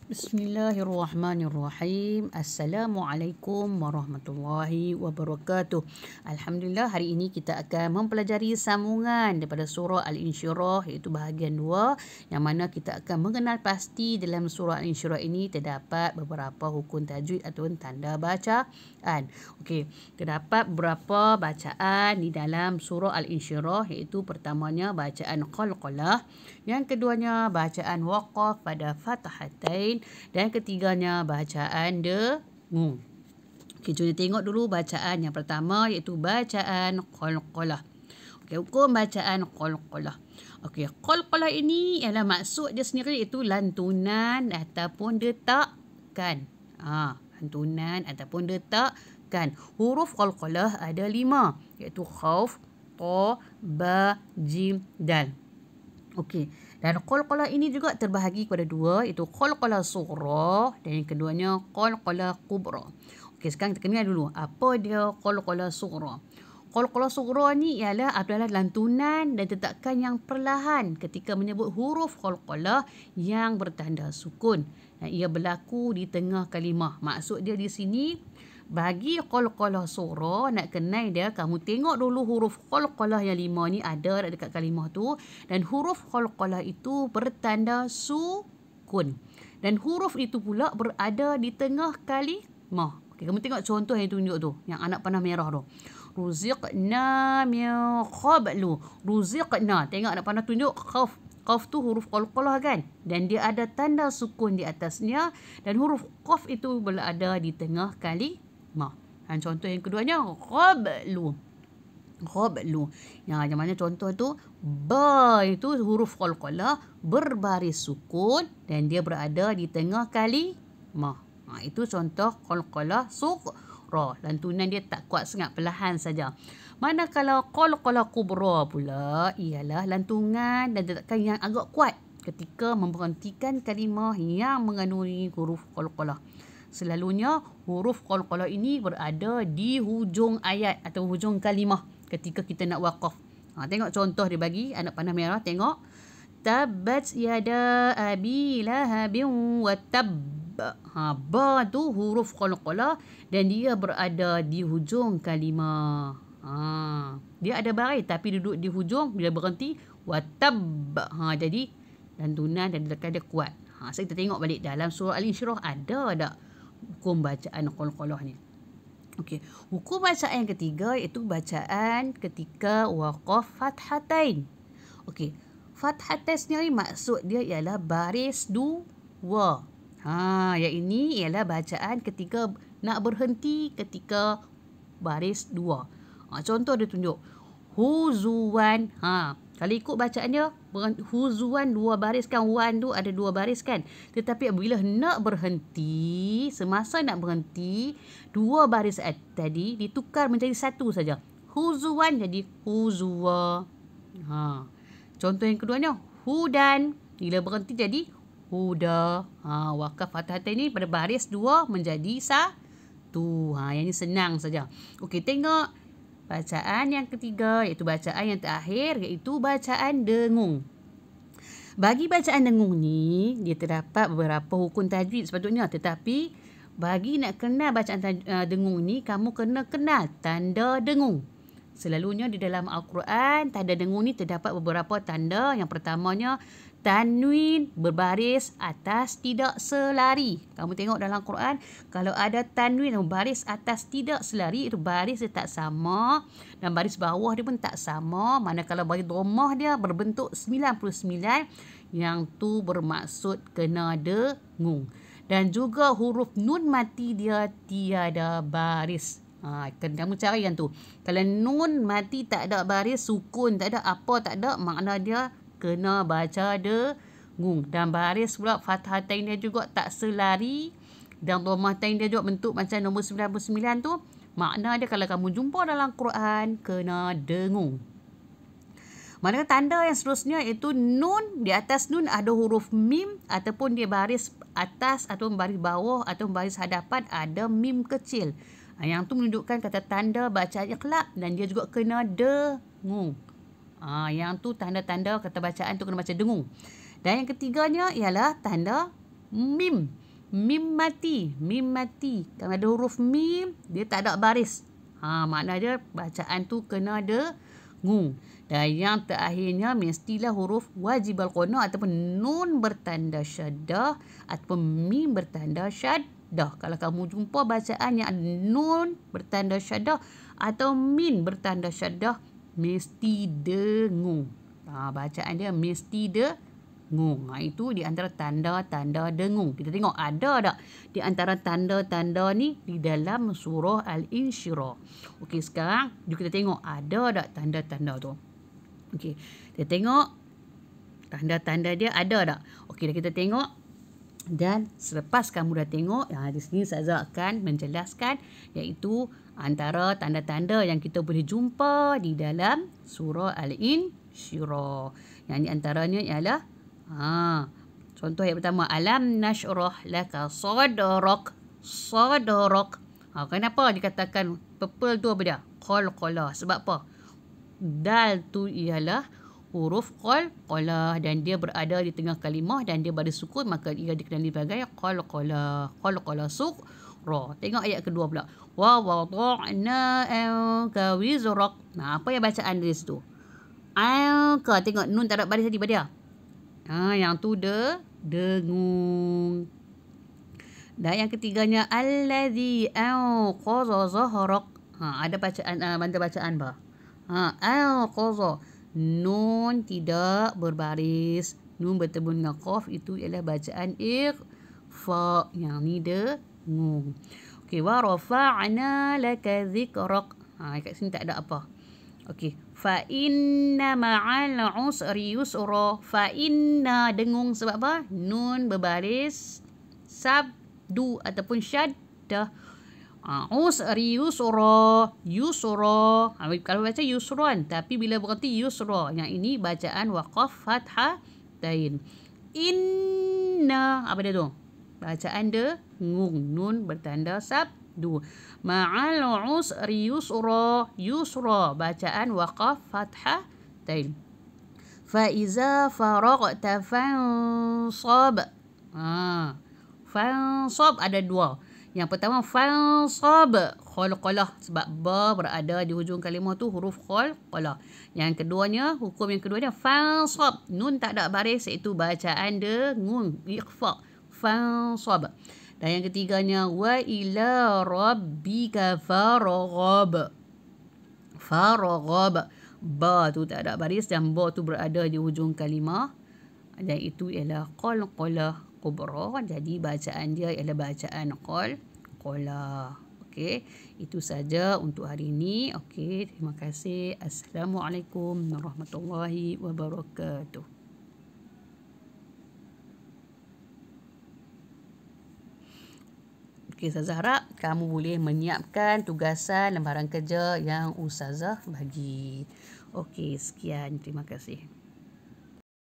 Bismillahirrahmanirrahim. Assalamualaikum warahmatullahi wabarakatuh. Alhamdulillah, hari ini kita akan mempelajari sambungan daripada surah Al-Insyirah, iaitu bahagian 2, yang mana kita akan mengenal pasti dalam surah Al-Insyirah ini terdapat beberapa hukum tajwid atau tanda bacaan. Okey, terdapat beberapa bacaan di dalam surah Al-Insyirah, iaitu pertamanya bacaan qalqalah, yang keduanya bacaan waqaf pada fathatain, dan ketiganya bacaan dengung. Okey, jom tengok dulu bacaan yang pertama, iaitu bacaan qalqalah. Okey, hukum bacaan qalqalah. Okey, qalqalah ini ialah maksud dia sendiri iaitu lantunan ataupun detakan. Lantunan ataupun detakan. Huruf qalqalah ada 5, iaitu khauf, ta, ba, jim, dal. Okey, dan qalqalah ini juga terbahagi kepada 2, iaitu qalqalah sughra dan yang keduanya qalqalah kubra. Okey, sekarang kita kenal dulu apa dia qalqalah sughra. Qalqalah sughra ni adalah lantunan dan tetakan yang perlahan ketika menyebut huruf qalqalah yang bertanda sukun. Dan ia berlaku di tengah kalimah. Maksud dia di sini, bagi qalqalah sughra, nak kenal dia, kamu tengok dulu huruf qalqalah yang 5 ni ada dekat kalimah tu, dan huruf qalqalah itu bertanda sukun. Dan huruf itu pula berada di tengah kalimah. Okey, kamu tengok contoh yang tunjuk tu, yang anak panah merah tu. Ruziqna min qablu. Ruziqna. Tengok anak panah tunjuk qaf. Qaf tu huruf qalqalah kan? Dan dia ada tanda sukun di atasnya, dan huruf qaf itu berada di tengah kalimah. Dan contoh yang keduanya qablu. Qablu. Yang mana contoh tu, ba itu huruf qalqalah berbaris sukun dan dia berada di tengah kalimah. Itu contoh qalqalah sughra. Lantunan dia tak kuat sangat, perlahan saja. Manakala qalqalah kubra pula ialah lantunan dan tetakan yang agak kuat ketika memberhentikan kalimah yang mengandungi huruf qalqalah. Selalunya huruf qalqalah ini berada di hujung ayat atau hujung kalimah ketika kita nak waqaf. Tengok contoh dia bagi, anak panah merah, tengok. Tabbat yada abi lahabin wa tab. Ba tu huruf qalqalah dan dia berada di hujung kalimah. Dia ada baris tapi duduk di hujung, bila berhenti wa tab. Jadi lantunan dan dia kuat. Kita tengok balik dalam surah Al-Insyirah ada tak hukum bacaan qalqalah ni. Okey, hukum bacaan yang ketiga iaitu bacaan ketika waqaf fathatain. Okey, fathatain sendiri maksud dia ialah baris 2. Yang ini ialah bacaan ketika nak berhenti ketika baris 2. Contoh dia tunjuk huzuan. Kalau ikut bacaan dia, huzuan 2 baris kan, wan tu ada 2 baris kan. Tetapi apabila nak berhenti, semasa nak berhenti, 2 baris tadi ditukar menjadi 1 saja. Huzuan jadi huzwa. Contoh yang keduanya, hudan. Bila berhenti jadi huda. Wakaf fathah ini pada baris 2 menjadi 1. Yang ini senang saja. Okey, tengok bacaan yang ketiga, iaitu bacaan yang terakhir, iaitu bacaan dengung. Bagi bacaan dengung ni, dia terdapat beberapa hukum tajwid sepatutnya. Tetapi, bagi nak kenal bacaan dengung ni, kamu kena kenal tanda dengung. Selalunya di dalam Al-Quran, tanda dengung ni terdapat beberapa tanda. Yang pertamanya, tanwin berbaris atas tidak selari. Kamu tengok dalam Quran, kalau ada tanwin berbaris atas tidak selari, itu baris dia tak sama dan baris bawah dia pun tak sama. Manakala baris dhammah dia berbentuk 99, yang tu bermaksud kena dengung. Dan juga huruf nun mati dia tiada baris. Kamu cari yang tu. Kalau nun mati tak ada baris, sukun tak ada, apa tak ada, makna dia kena baca dengung. Dan baris pula fathatain dia juga tak selari, dan dhammatain dia juga bentuk macam nombor 99 tu, makna dia kalau kamu jumpa dalam Quran kena dengung. Manakala tanda yang seterusnya iaitu nun, di atas nun ada huruf mim, ataupun dia baris atas atau baris bawah atau baris hadapan ada mim kecil. Yang tu menunjukkan kata tanda bacaan iqlab dan dia juga kena dengung. Yang tu tanda-tanda kata bacaan tu kena baca dengung. Dan yang ketiganya ialah tanda Mim. Mim mati. Mim mati. Kalau ada huruf mim, dia tak ada baris. Makna dia bacaan tu kena dengung. Dan yang terakhirnya mestilah huruf wajib al-quna ataupun nun bertanda syaddah ataupun mim bertanda syaddah. Kalau kamu jumpa bacaan yang ada nun bertanda syaddah atau min bertanda syaddah, mesti dengung. Bacaan dia mesti dengung. Itu di antara tanda-tanda dengung. Kita tengok ada tak di antara tanda-tanda ni di dalam surah Al-Insyirah. Okey, sekarang jom kita tengok ada tak tanda-tanda tu. Okey, kita tengok tanda-tanda dia ada tak. Okey, kita tengok. Dan selepas kamu dah tengok, di sini Ustazah akan menjelaskan iaitu antara tanda-tanda yang kita boleh jumpa di dalam surah Al-Insyirah. Yang di antaranya ialah contoh yang pertama, alam nashrah laka sadrak. Sadrak. Kenapa dikatakan purple tu apa dia? Qalqalah. Sebab apa? Dal tu ialah huruf qalqalah dan dia berada di tengah kalimah dan dia pada sukun, maka ia dikenali sebagai qalqalah. Qalqalah sughra. Tengok ayat kedua pula. Wa wada'na anka wizrak. Apa yang bacaan di situ? Anka. Tengok nun tak ada baris tadi pada dia. Yang tu dengung. Dan yang ketiganya allazi anqadha zahrak. Ada bacaan banda bacaan apa? Anqadha. Nun tidak berbaris. Nun bertemu dengan qaf, itu ialah bacaan ikhfa. Yang ni dengung. Okey, wa rafa'na laka dhikrak. Kat sini tak ada apa. Okey, fa inna ma'al usri yusra. Fa inna dengung sebab apa? Nun berbaris sabdu ataupun syaddah. Usri yusra. Yusra. Kalau baca yusran, tapi bila berhenti yusra. Yang ini bacaan waqaf fathatain. Inna. Apa dia tu? Bacaan dengung. Nun bertanda sabdu. Ma'al usri yusra. Yusra. Bacaan waqaf fathatain. Fa'iza faraqta fansab. Fansab ada dua. Yang pertama fansab, qalqalah sebab ba berada di hujung kalimah tu huruf qalqalah. Yang keduanya, hukum yang keduanya fansab, nun tak ada baris iaitu bacaan dengung, ikhfa. Fansab. Dan yang ketiganya wa ila rabbika farghab. Farghab. Ba tu tak ada baris dan ba tu berada di hujung kalimah dan itu ialah qalqalah kubra. Jadi bacaan dia ialah bacaan qalqalah. Okey, itu saja untuk hari ini. Okey, terima kasih. Assalamualaikum warahmatullahi wabarakatuh. Okey, Ustazah harap kamu boleh menyiapkan tugasan lembaran kerja yang Ustazah bagi. Okey, sekian. Terima kasih.